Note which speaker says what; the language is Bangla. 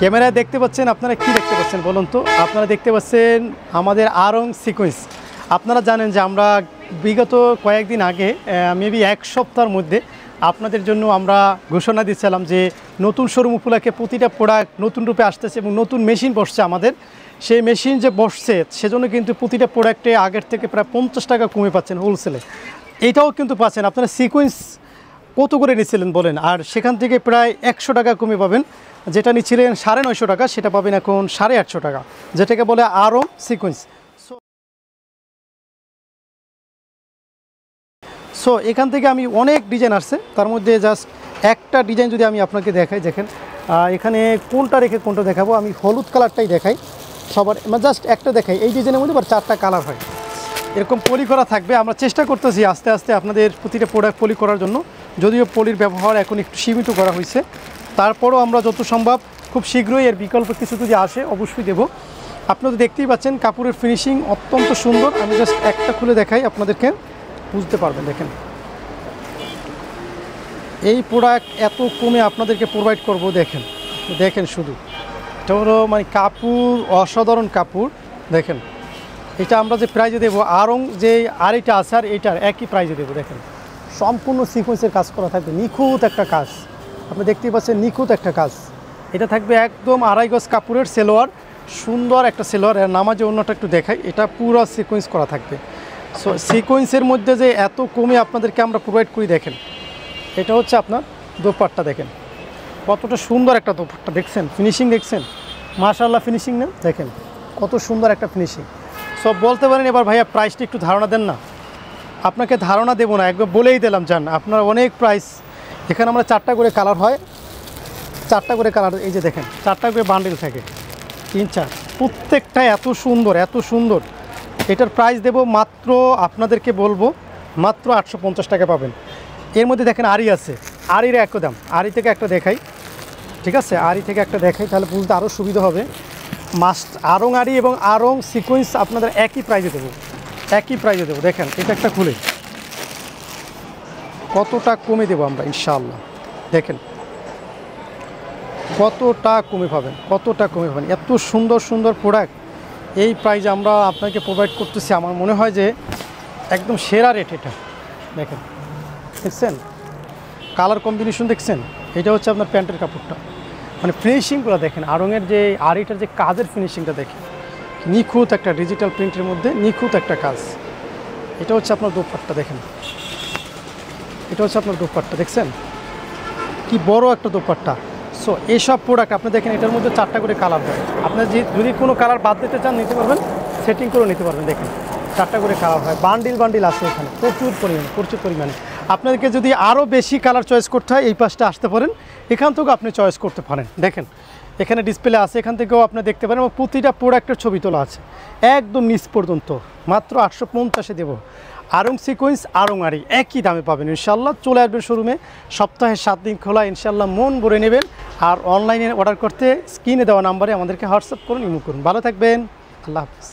Speaker 1: ক্যামেরায় দেখতে পাচ্ছেন, আপনারা কি দেখতে পাচ্ছেন বলুন তো? আপনারা দেখতে পাচ্ছেন আমাদের আরং সিকোয়েন্স। আপনারা জানেন যে আমরা বিগত কয়েকদিন আগে মেবি এক সপ্তাহের মধ্যে আপনাদের জন্য আমরা ঘোষণা দিচ্ছিলাম যে নতুন শোরুম উপলক্ষে প্রতিটা প্রোডাক্ট নতুন রূপে আসতেছে এবং নতুন মেশিন বসছে আমাদের। সেই মেশিন যে বসছে সেজন্য কিন্তু প্রতিটা প্রোডাক্টে আগের থেকে প্রায় 50 টাকা কমে পাচ্ছেন হোলসেলে। এইটাও কিন্তু পাচ্ছেন। আপনারা সিকোয়েন্স কত করে নিচ্ছিলেন বলেন, আর সেখান থেকে প্রায় 100 টাকা কমে পাবেন। যেটা নিচ্ছিলেন 950 টাকা সেটা পাবেন এখন 850 টাকা, যেটাকে বলে আরং সিকোয়েন্স। সো এখান থেকে আমি অনেক ডিজাইন আসছে, তার মধ্যে জাস্ট একটা ডিজাইন যদি আমি আপনাকে দেখাই, দেখেন এখানে কোনটা রেখে কোনটা দেখাবো। আমি হলুদ কালারটাই দেখাই সবার, জাস্ট একটা দেখাই। এই ডিজাইনের মধ্যে আবার 4টা কালার হয়, এরকম পলি করা থাকবে। আমরা চেষ্টা করতেছি আস্তে আস্তে আপনাদের প্রতিটা প্রোডাক্ট পলি করার জন্য, যদিও পলির ব্যবহার এখন একটু সীমিত করা হয়েছে, তারপরও আমরা যত সম্ভব খুব শীঘ্রই এর বিকল্প কিছু যদি আসে অবশ্যই দেব। আপনারা দেখতেই পাচ্ছেন কাপড়ের ফিনিশিং অত্যন্ত সুন্দর। আমি জাস্ট একটা খুলে দেখাই, আপনাদেরকে বুঝতে পারবেন। দেখেন এই প্রোডাক্ট এত কমে আপনাদেরকে প্রোভাইড করব। দেখেন দেখেন শুধু এটা হলো মানে কাপড়, অসাধারণ কাপড়। দেখেন এটা আমরা যে প্রাইজে দেবো, আরং যে আরেকটা আছে আর এইটার একই প্রাইজে দেবো। দেখেন সম্পূর্ণ সিকোয়েন্সের কাজ করা থাকবে, নিখুঁত একটা কাজ। আপনি দেখতেই পাচ্ছেন নিখুঁত একটা কাজ। এটা থাকবে একদম 2.5 গজ কাপড়ের সেলোয়ার, সুন্দর একটা সেলোয়ার। এর নামাজে অন্যটা একটু দেখাই, এটা পুরো সিকোয়েন্স করা থাকবে। সো সিকোয়েন্সের মধ্যে যে এত কমে আপনাদেরকে আমরা প্রোভাইড করি। দেখেন এটা হচ্ছে আপনার দোপাট্টা। দেখেন কতটা সুন্দর একটা দোপাট্টা, দেখছেন ফিনিশিং, দেখছেন মাশাআল্লাহ ফিনিশিং না? দেখেন কত সুন্দর একটা ফিনিশিং। সব বলতে পারেন এবার ভাইয়া প্রাইসটা একটু ধারণা দেন না। আপনাকে ধারণা দেবো না, একবার বলেই দিলাম। জান আপনার অনেক প্রাইস। এখানে আমরা 4টা করে কালার হয়, 4টা করে কালার। এই যে দেখেন 4টা করে বান্ডেল থাকে, 3-4, প্রত্যেকটা এত সুন্দর এত সুন্দর। এটার প্রাইস দেব মাত্র, আপনাদেরকে বলবো মাত্র 850 টাকা পাবেন। এর মধ্যে দেখেন আরি আছে, আরির একই দাম। আরি থেকে একটা দেখাই, ঠিক আছে? আরি থেকে একটা দেখাই, তাহলে বুঝতে আরও সুবিধা হবে। মাস্ট আরং আরি এবং আরং সিকোয়েন্স আপনাদের একই প্রাইজে দেবো, একই প্রাইজে দেবো। দেখেন এটা একটা খুলে কতটা কমে দেবো আমরা ইনশাআল্লাহ। দেখেন কতটা কমে পাবেন, কতটা কমে পাবেন। এত সুন্দর সুন্দর প্রোডাক্ট এই প্রাইজে আমরা আপনাকে প্রোভাইড করতেছি। আমার মনে হয় যে একদম সেরা রেট এটা। দেখেন দেখছেন কালার কম্বিনেশন, দেখছেন? এটা হচ্ছে আপনার প্যান্টের কাপড়টা, মানে ফিনিশিংগুলো দেখেন। আরঙের যে আরিটার যে কাজের ফিনিশিংটা দেখেন, নিখুঁত একটা ডিজিটাল প্রিন্টের মধ্যে নিখুঁত একটা কাজ। এটা হচ্ছে আপনার দোপাট্টা। দেখেন এটা হচ্ছে আপনার দোপাট্টা, দেখছেন কি বড় একটা দোপাট্টা। সো এইসব প্রোডাক্ট আপনি দেখেন এটার মধ্যে 4টা করে কালার হয়। আপনার যদি কোনো কালার বাদ দিতে চান নিতে পারবেন, সেটিং করে নিতে পারবেন। দেখেন 4টা করে কালার হয়, বান্ডিল বান্ডিল আছে এখানে প্রচুর পরিমাণে। আপনাদেরকে যদি আরও বেশি কালার চয়েস করতে হয় এই পাশটা আসতে পারেন, এখান থেকেও আপনি চয়েস করতে পারেন। দেখেন এখানে ডিসপ্লে আছে, এখান থেকেও আপনি দেখতে পারেন এবং প্রতিটা প্রোডাক্টের ছবি তোলা আছে একদম নিচ পর্যন্ত। মাত্র 850-এ দেবো। আরং সিকোয়েন্স আরং আরি একই দামে পাবেন ইনশাল্লাহ। চলে আসবেন শোরুমে, সপ্তাহে 7 দিন খোলা, ইনশাল্লাহ মন ভরে নেবেন। আর অনলাইনে অর্ডার করতে স্ক্রিনে দেওয়া নাম্বারে আমাদেরকে হোয়াটসঅ্যাপ করুন, ইমো করুন। ভালো থাকবেন, আল্লাহ হাফিজ।